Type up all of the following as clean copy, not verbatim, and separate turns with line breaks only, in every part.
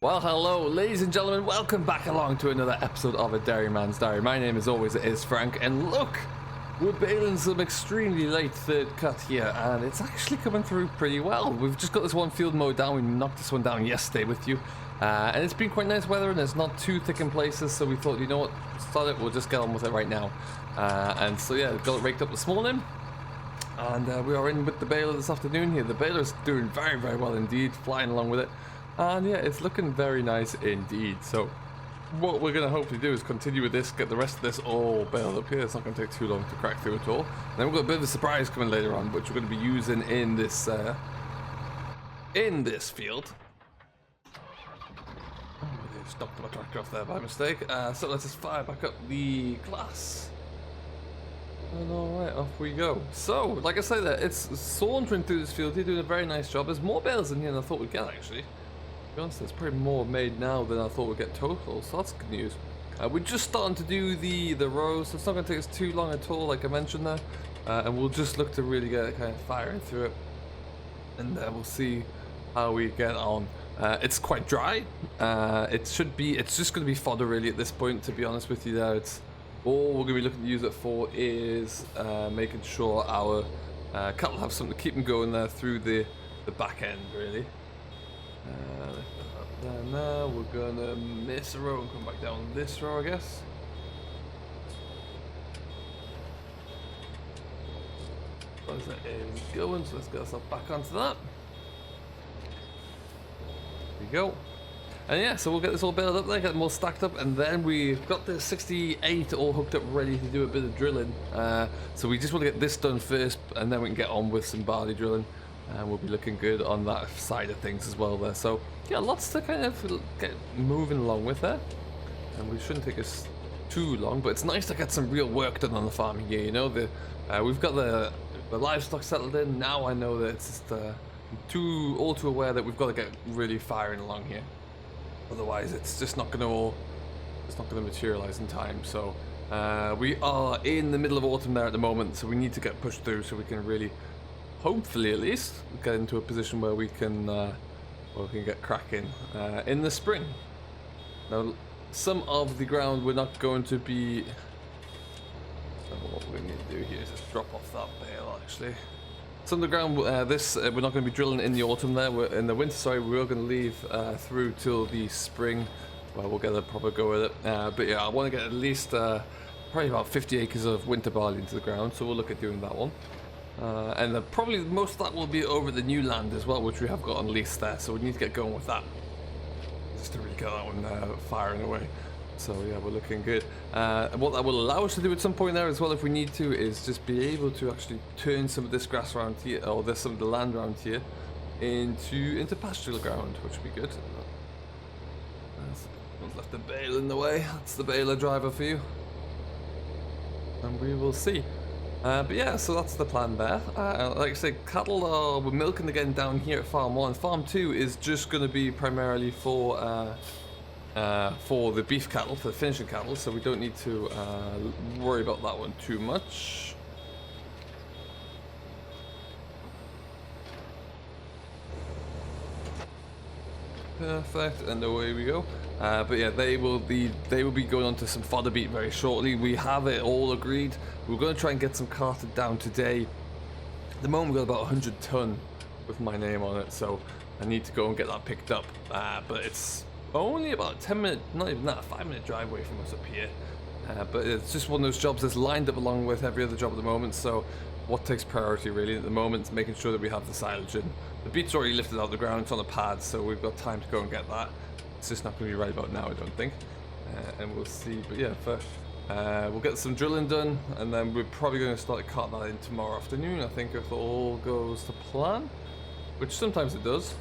Well, hello, ladies and gentlemen. Welcome back along to another episode of A Dairyman's Diary. My name, as always, is Frank, and look, we're baling some extremely late third cut here, and it's actually coming through pretty well. We've just got this one field mowed down. We knocked this one down yesterday with you, and it's been quite nice weather, and it's not too thick in places, so we thought, you know what, start it, we'll just get on with it right now. And so, yeah, got it raked up this morning, and we are in with the baler this afternoon here. The baler's doing very, very well indeed, flying along with it. And yeah, it's looking very nice indeed. So what we're going to hopefully do is continue with this, get the rest of this all baled up here. It's not going to take too long to crack through at all. And then we've got a bit of a surprise coming later on, which we're going to be using in this field. Oh, they stopped my tractor off there by mistake. So let's just fire back up the glass. And alright, off we go. So, like I say there, it's sauntering through this field. You're doing a very nice job. There's more bales in here than I thought we'd get, actually. To be honest, there's probably more made now than I thought we'd get total, so that's good news. We're just starting to do the rows, so it's not going to take us too long at all, like I mentioned there. And we'll just look to really get it kind of firing through it. And we'll see how we get on. It's quite dry. It's just going to be fodder really at this point, to be honest with you there. It's all we're going to be looking to use it for is making sure our cattle have something to keep them going there through the back end, really. There now, we're gonna miss a row and come back down this row, I guess. As that is going, so let's get ourselves back onto that. There we go. And yeah, so we'll get this all built up there, get them all stacked up, and then we've got the 68 all hooked up ready to do a bit of drilling. So we just want to get this done first, and then we can get on with some barley drilling. And we'll be looking good on that side of things as well there. So yeah, lots to kind of get moving along with there. And we shouldn't take us too long, but it's nice to get some real work done on the farming here, you know. We've got the livestock settled in. Now I know that it's just all too aware that we've got to get really firing along here. Otherwise it's just not going to materialize in time. So we are in the middle of autumn there at the moment, so we need to get pushed through so we can really, hopefully at least, get into a position where we can get cracking in the spring. Now, some of the ground we're not going to be. So what we need to do here is just drop off that bale. Actually, some of the ground we're not going to be drilling in the autumn. In the winter. Sorry, we're going to leave through till the spring, where we'll get a proper go with it. But yeah, I want to get at least probably about 50 acres of winter barley into the ground. So we'll look at doing that one. And probably most of that will be over the new land as well, which we have got on lease there, so we need to get going with that just to really get that one firing away. So yeah, we're looking good. And what that will allow us to do at some point there as well, if we need to, is just be able to actually turn some of this grass around here, or some of the land around here, into pasture ground, which would be good. I've left the bale in the way. That's the baler driver for you, and we will see. But yeah, so that's the plan there. Like I said, cattle we're milking again down here at Farm 1. Farm 2 is just going to be primarily for the beef cattle, for the finishing cattle, so we don't need to worry about that one too much. Perfect, and away we go. But yeah, they will be going on to some fodder beet very shortly. We have it all agreed. We're going to try and get some carted down today. At the moment we've got about 100 ton with my name on it, so I need to go and get that picked up. But it's only about a 10 minute, not even that, a 5-minute drive away from us up here. But it's just one of those jobs that's lined up along with every other job at the moment. So what takes priority really at the moment is making sure that we have the silage in. The beet's already lifted out of the ground, it's on the pad, so we've got time to go and get that. It's just not going to be right about now, I don't think. And we'll see. But yeah, first we'll get some drilling done, and then we're probably going to start carting that in tomorrow afternoon, I think, if all goes to plan, which sometimes it does.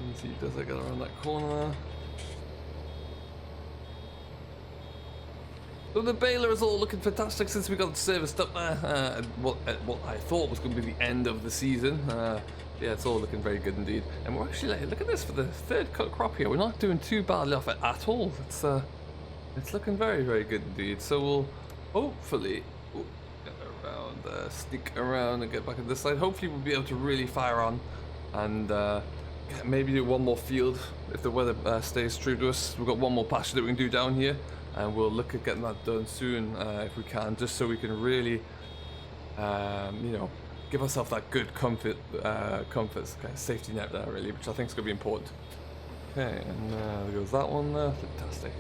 Let's see, does it get around that corner there? So the baler is all looking fantastic since we got it serviced up there. What I thought was going to be the end of the season. Yeah, it's all looking very good indeed. And we're actually, like, look at this for the third cut crop here. We're not doing too badly off it at all. It's looking very, very good indeed. So we'll hopefully get around, sneak around and get back on this side. Hopefully we'll be able to really fire on and maybe do one more field if the weather stays true to us. We've got one more pasture that we can do down here, and we'll look at getting that done soon if we can, just so we can really, you know, give ourselves that good comfort kind of safety net there, really, which I think is going to be important. Okay, and there goes that one there. Fantastic.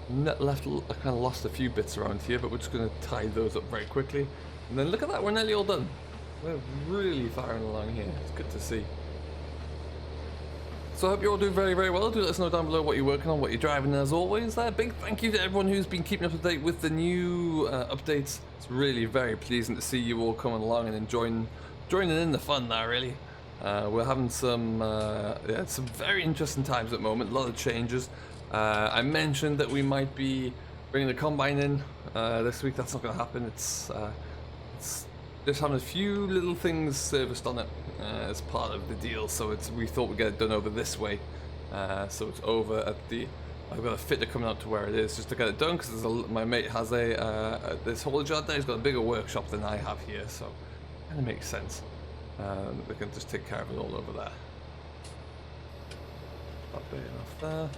Net left, I kind of lost a few bits around here, but we're just going to tie those up very quickly. And then look at that, we're nearly all done. We're really firing along here. It's good to see. So I hope you're all doing very, very well. Do let us know down below what you're working on, what you're driving. As always, there, big thank you to everyone who's been keeping up to date with the new updates. It's really very pleasing to see you all coming along and joining in the fun there, really. We're having some very interesting times at the moment, a lot of changes. I mentioned that we might be bringing the combine in this week. That's not going to happen. It's just having a few little things serviced on it as part of the deal. So we thought we'd get it done over this way. So it's over at the. I've got a fitter coming out to where it is just to get it done, because my mate has this haulage yard there. He's got a bigger workshop than I have here, so it kind of makes sense. We can just take care of it all over there. That bit off there.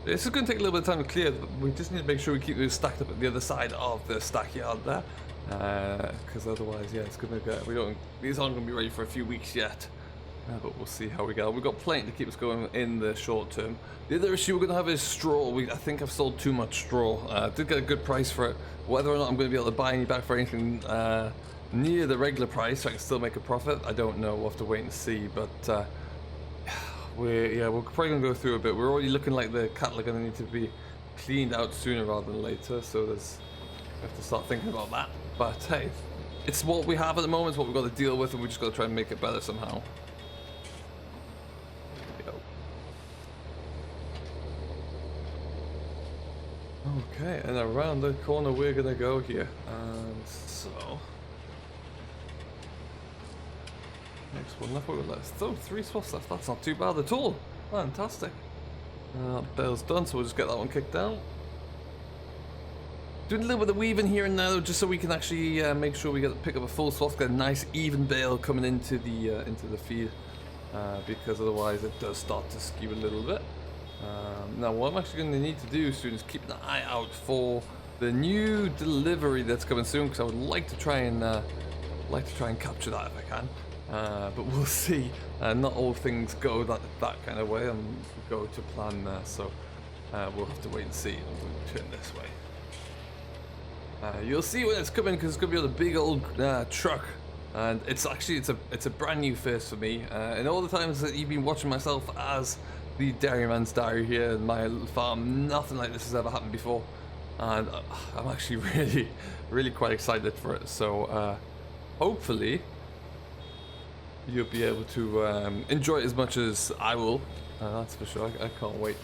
This is going to take a little bit of time to clear, but we just need to make sure we keep those stacked up at the other side of the stack yard there, because otherwise, yeah, it's going to go. These aren't going to be ready for a few weeks yet, but we'll see how we go. We've got plenty to keep us going in the short term. The other issue we're going to have is straw. I think I've sold too much straw. I did get a good price for it. Whether or not I'm going to be able to buy any back for anything near the regular price, so I can still make a profit, I don't know. We'll have to wait and see, but. We're probably going to go through a bit. We're already looking like the cattle are going to need to be cleaned out sooner rather than later, so we have to start thinking about that. But hey, it's what we have at the moment, it's what we've got to deal with, and we just got to try and make it better somehow. There we go. Okay, and around the corner we're going to go here, and so... Next one left, we've got still 3 swaths left. That's not too bad at all. Fantastic. Bale's done, so we'll just get that one kicked out. Doing a little bit of weaving here and there, just so we can actually make sure we pick up a full swath, get a nice even bale coming into the feed, because otherwise it does start to skew a little bit. Now, what I'm actually going to need to do soon is keep an eye out for the new delivery that's coming soon, because I would like to try and capture that if I can. But we'll see. Not all things go that kind of way and go to plan there, so we'll have to wait and see. We'll turn this way. You'll see when it's coming, because it's going to be on a big old truck, and it's a brand new first for me. And all the times that you've been watching myself as the Dairyman's Diary here in my farm, nothing like this has ever happened before, and I'm actually really quite excited for it. So hopefully you'll be able to enjoy it as much as I will. That's for sure. I can't wait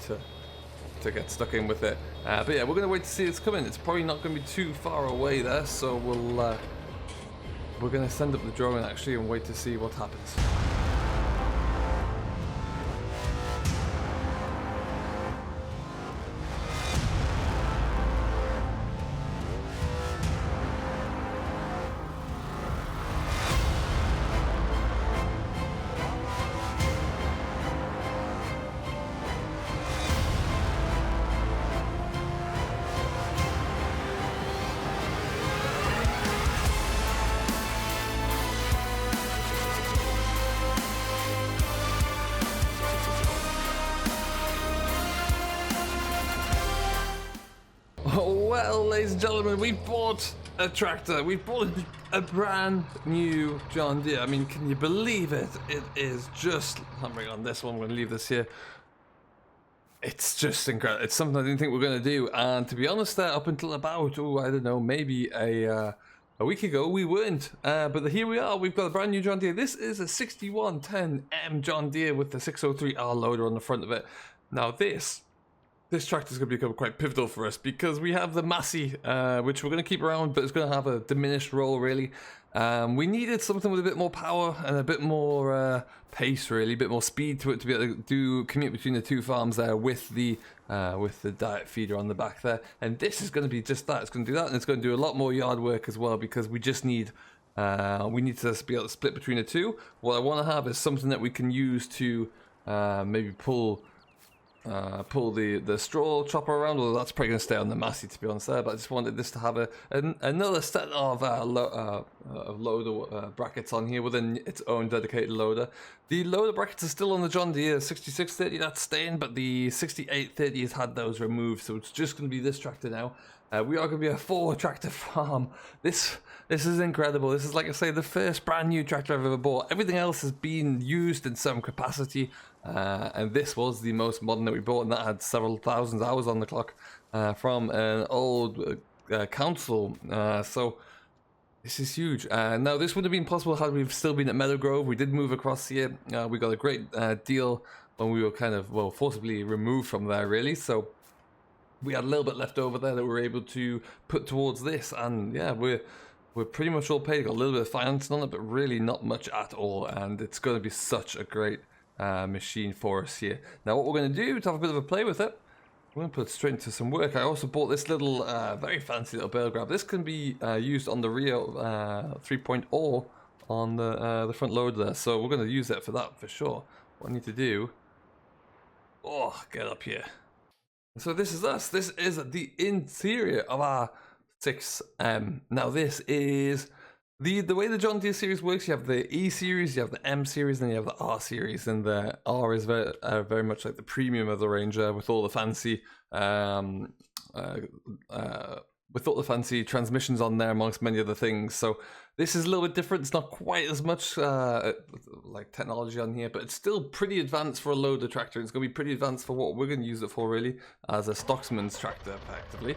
to get stuck in with it. But yeah, we're going to wait to see it's coming. It's probably not going to be too far away there, so we're going to send up the drone actually and wait to see what happens. Well, ladies and gentlemen, we bought a tractor. We bought a brand new John Deere. I mean, can you believe it? It is just... I'm bringing on this one. I'm going to leave this here. It's just incredible. It's something I didn't think we were going to do. And to be honest, there, up until about, I don't know, maybe a week ago, we weren't. But here we are. We've got a brand new John Deere. This is a 6110M John Deere with the 603R loader on the front of it. Now, this tractor is going to become quite pivotal for us, because we have the Massey, which we're going to keep around, but it's going to have a diminished role, really. We needed something with a bit more power and a bit more pace, really, a bit more speed to it, to be able to commute between the two farms there with the diet feeder on the back there. And this is going to be just that. It's going to do that, and it's going to do a lot more yard work as well, because we just need We need to be able to split between the two. What I want to have is something that we can use to maybe pull the straw chopper around, although that's probably going to stay on the Massey, to be honest there, but I just wanted this to have another set of loader brackets on here within its own dedicated loader. The loader brackets are still on the John Deere 6630, that's staying, but the 6830 has had those removed, so it's just going to be this tractor now. We are going to be a 4-tractor farm. This is incredible. This is, like I say, the first brand new tractor I've ever bought. Everything else has been used in some capacity, and this was the most modern that we bought, and that had several thousand hours on the clock from an old council. So this is huge. Now, this would have been possible had we still been at Meadow Grove. We did move across here. We got a great deal when we were kind of, well, forcibly removed from there, really. So we had a little bit left over there that we were able to put towards this, and yeah, we're pretty much all paid. Got a little bit of financing on it, but really not much at all, and it's going to be such a great machine for us here. Now, what we're going to do to have a bit of a play with it, we're going to put it straight into some work. I also bought this little, very fancy little bale grab. This can be used on the Rio 3.0 on the front loader there, so we're going to use that for that for sure. What I need to do, get up here. So this is us. This is the interior of our 6M. Now this is the way the John Deere series works. You have the E series, you have the M series, and you have the R series. And the R is very much like the premium of the Ranger, with all the fancy transmissions on there, amongst many other things. So this is a little bit different. It's not quite as much like technology on here, but it's still pretty advanced for a loader tractor. It's going to be pretty advanced for what we're going to use it for, really, as a stocksman's tractor, effectively.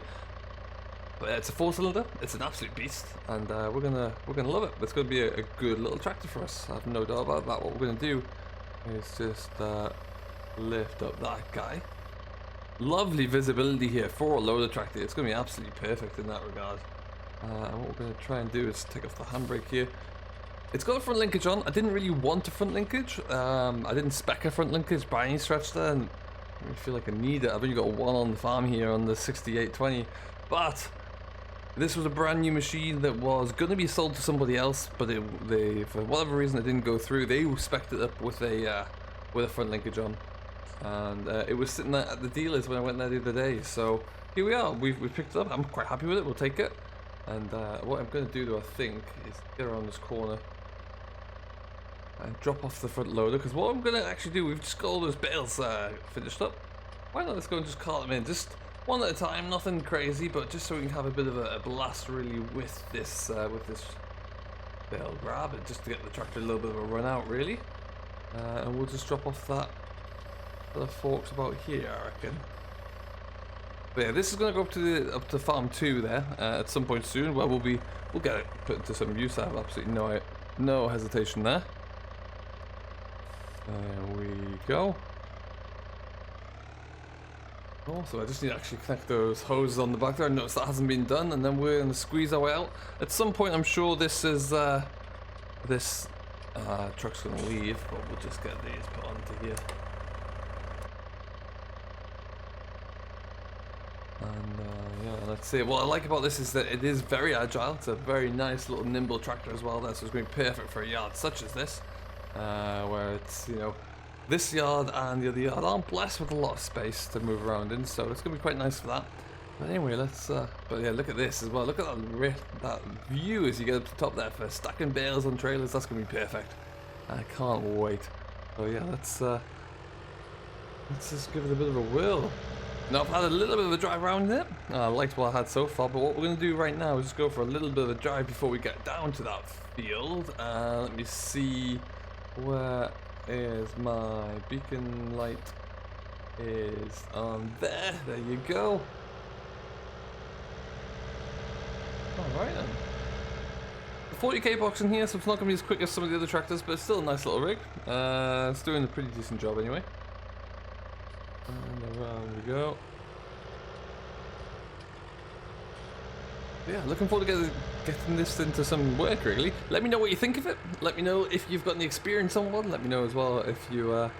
But it's a 4-cylinder. It's an absolute beast, and we're gonna love it. It's going to be a good little tractor for us. I have no doubt about that. What we're going to do is just lift up that guy. Lovely visibility here for a loader tractor. It's going to be absolutely perfect in that regard. And what we're going to try and do is take off the handbrake here. It's got a front linkage on. I didn't really want a front linkage. I didn't spec a front linkage by any stretch there, and I really feel like I need it. I've only got one on the farm here on the 6820, but this was a brand new machine that was going to be sold to somebody else, but they for whatever reason it didn't go through. They spec'd it up with a front linkage on, and it was sitting there at the dealers when I went there the other day. So here we are. We've picked it up. I'm quite happy with it. We'll take it. And what I'm going to do, though, I think, is get around this corner and drop off the front loader. Because what I'm going to actually do, we've just got all those bales finished up. Why not let's go and just cart them in, just one at a time, nothing crazy, but just so we can have a bit of a blast, really, with this bale grab, and just to get the tractor a little bit of a run out, really. And we'll just drop off that the forks about here, I reckon. But yeah, this is going to go up to farm 2 there at some point soon, where we'll get it put into some use. I have absolutely no hesitation there. There we go. Oh, so I just need to actually connect those hoses on the back there. I noticed that hasn't been done, and then we're going to squeeze our way out. At some point, I'm sure this is this truck's going to leave, but we'll just get these put onto here. And yeah, let's see. What I like about this is that it is very agile. It's a very nice little nimble tractor as well. So it's going to be perfect for a yard such as this, where it's, you know, this yard and the other yard aren't blessed with a lot of space to move around in. So it's going to be quite nice for that. But anyway, let's. But yeah, look at this as well. Look at that view as you get up to the top there for stacking bales on trailers. That's going to be perfect. I can't wait. So yeah, let's just give it a bit of a whirl. Now, I've had a little bit of a drive around it. I liked what I had so far, but what we're going to do right now is just go for a little bit of a drive before we get down to that field. Let me see, where is my beacon light? Is on there. There you go. Alright then. The 40k box in here, so it's not going to be as quick as some of the other tractors, but it's still a nice little rig. It's doing a pretty decent job anyway. And around we go. Yeah, looking forward to getting this into some work, really. Let me know what you think of it. Let me know if you've got any experience on one. Let me know as well if you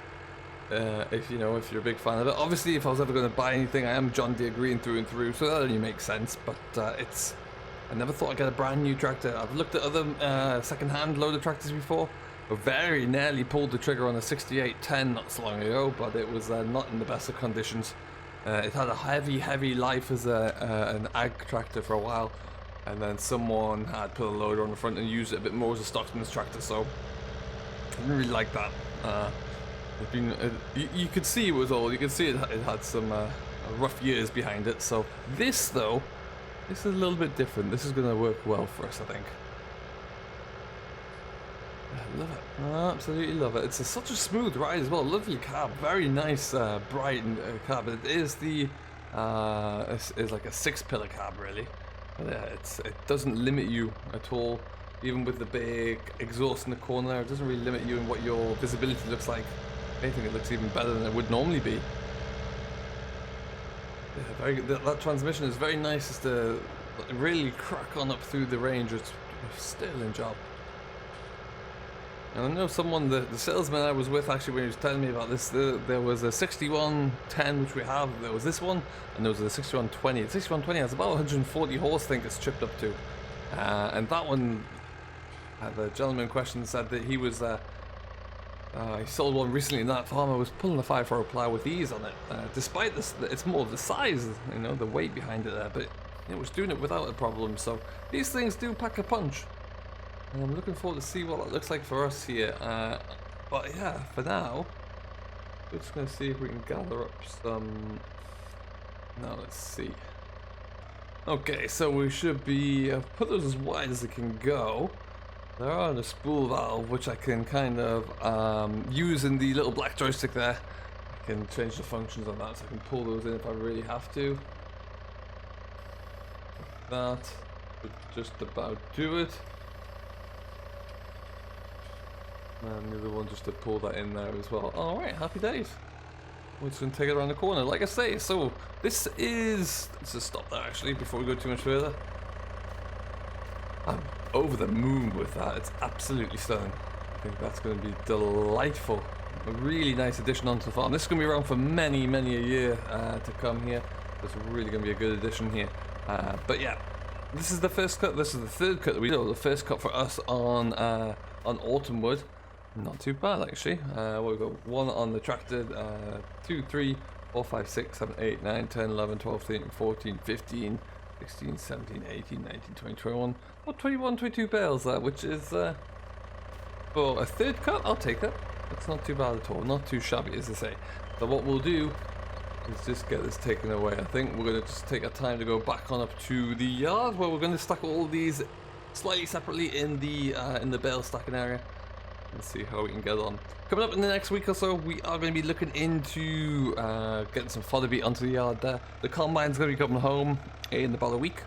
if you're a big fan of it. Obviously, if I was ever going to buy anything, I am John Deere green through and through, so that only makes sense. But it's I never thought I'd get a brand new tractor. I've looked at other second-hand loader tractors before. I very nearly pulled the trigger on a 6810 not so long ago, but it was not in the best of conditions. It had a heavy life as an ag tractor for a while, and then someone had put a loader on the front and used it a bit more as a Stockton's tractor, so I didn't really like that. You could see it was old. You could see it had some rough years behind it. So this, though, this is a little bit different. This is going to work well for us, I think. I love it. I absolutely love it. It's such a smooth ride as well. Lovely cab. Very nice, bright cab. It is the it's like a 6-pillar cab, really. But yeah, it doesn't limit you at all. Even with the big exhaust in the corner there, it doesn't really limit you in what your visibility looks like. I think it looks even better than it would normally be. Yeah, very good. That transmission is very nice. Just to really crack on up through the range. It's a sterling job. And I know the salesman I was with actually when he was telling me about this, there was a 6110 which we have, there was this one, and there was a 6120. The 6120 has about 140 horse, I think it's chipped up to. And that one, the gentleman in question said that he was, he sold one recently, and that farmer was pulling a 5-4 plow with ease on it. Despite this, it's more of the size, you know, the weight behind it there, but it was doing it without a problem. So these things do pack a punch. And I'm looking forward to see what it looks like for us here. But yeah, for now, we're just going to see if we can gather up some... Now let's see. Okay, so we should be... I've put those as wide as they can go. There are a spool valve, which I can kind of use in the little black joystick there. I can change the functions on that, so I can pull those in if I really have to. That would just about do it. And the other one just to pull that in there as well. Alright, happy days. We're just going to take it around the corner. Like I say, so this is... Let's just stop there actually before we go too much further. I'm over the moon with that. It's absolutely stunning. I think that's going to be delightful. A really nice addition onto the farm. This is going to be around for many a year to come here. It's really going to be a good addition here. But yeah, this is the first cut. This is the third cut that we do. The first cut for us on autumn wood. Not too bad actually. We've got one on the tractor, 2, 3, 4, 5, 6, 7, 8, 9, 10, 11, 12, 13, 14, 15, 16, 17, 18, 19, 20, 21, or 21, 22 bales there, which is for a third cut, I'll take that. It's not too bad at all, not too shabby as I say. So what we'll do is just get this taken away. I think we're going to just take our time to go back on up to the yard where we're going to stack all these slightly separately in the bale stacking area. Let's see how we can get on. Coming up in the next week or so, we are going to be looking into getting some fodder beat onto the yard there. The combine's going to be coming home in about a week.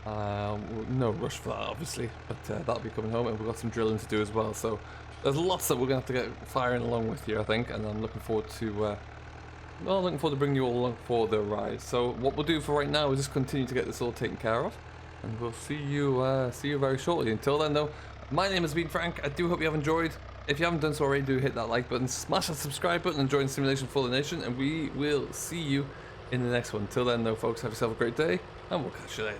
No rush for that, obviously, but that'll be coming home, and we've got some drilling to do as well. So there's lots that we're going to have to get firing along with here, I think, and I'm looking forward to bringing you all along for the ride. So what we'll do for right now is just continue to get this all taken care of, and we'll see you very shortly. Until then, though. My name has been Frank. I do hope you have enjoyed. If you haven't done so already, do hit that like button, smash that subscribe button, and join Simulation for the Nation, and we will see you in the next one. Till then, though, folks, have yourself a great day, and we'll catch you later.